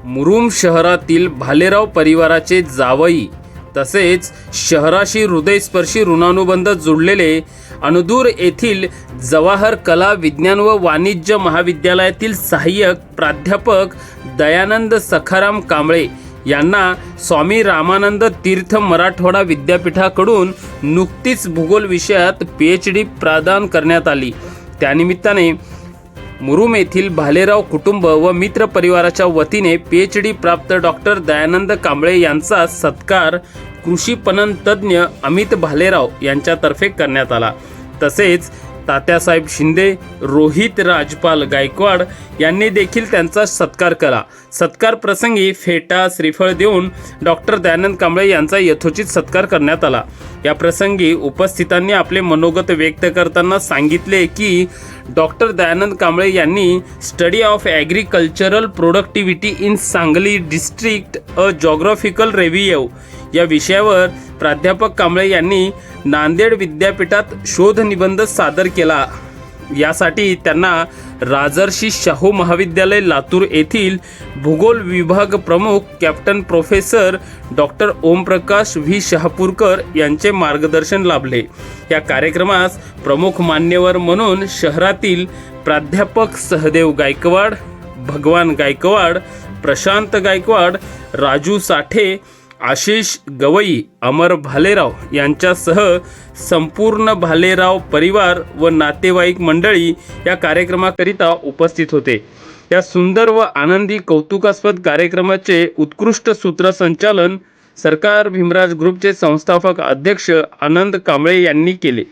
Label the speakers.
Speaker 1: मुरुम शहरातील भालेराव परिवाराचे जावई तसेच शहराशी हृदयस्पर्शी ऋणानुबंध जोडलेले अनदूर येथील जवाहर कला विज्ञान व वाणिज्य महाविद्यालयातील सहाय्यक प्राध्यापक दयानंद सखाराम कांबळे यांना स्वामी रामानंद तीर्थ मराठवाडा विद्यापीठाकडून नुकतीच भूगोल विषयात PhD प्रदान करण्यात आली। त्यानिमित्ताने मुरुम येथील भालेराव कुटुंब व मित्र परिवाराच्या वतीने PhD प्राप्त डॉक्टर दयानंद कांबळे यांचा सत्कार कृषी पणन तज्ज्ञ अमित भालेराव यांच्यातर्फे करण्यात आला। तसेच तात्यासाहेब शिंदे, रोहित राजपाल गायकवाड यांनी देखील त्यांचा सत्कार केला। सत्कार प्रसंगी फेटा श्रीफळ देऊन डॉक्टर दयानंद कांबळे यांचा यथोचित सत्कार करण्यात आला। या प्रसंगी उपस्थितांनी आपले मनोगत व्यक्त करताना सांगितले की डॉक्टर दयानंद कांबळे यांनी study of agricultural productivity in Sangli district a geographical review या विषयावर प्राध्यापक कांबळे यांनी नांदेड विद्यापीठात शोध निबंध सादर केला। यासाठी त्यांना राजर्षी शाहू महाविद्यालय लातूर येथील भूगोल विभाग प्रमुख captain professor doctor Omprakash V Shahapurkar यांचे मार्गदर्शन लाभले। या कार्यक्रमास प्रमुख मान्यवर म्हणून शहरातील प्राध्यापक सहदेव गायकवाड, भगवान गायकवाड, प्रशांत गायकवाड, राजू साठे, आशिष गवई, अमर भालेराव यांच्यासह संपूर्ण भालेराव परिवार व नातेवाईक मंडळी या कार्यक्रमाकरिता उपस्थित होते। या सुंदर व आनंदी कौतुकास्पद कार्यक्रमाचे उत्कृष्ट सूत्रसंचालन सरकार भीमराज ग्रुपचे संस्थापक अध्यक्ष आनंद कांबळे यांनी केले।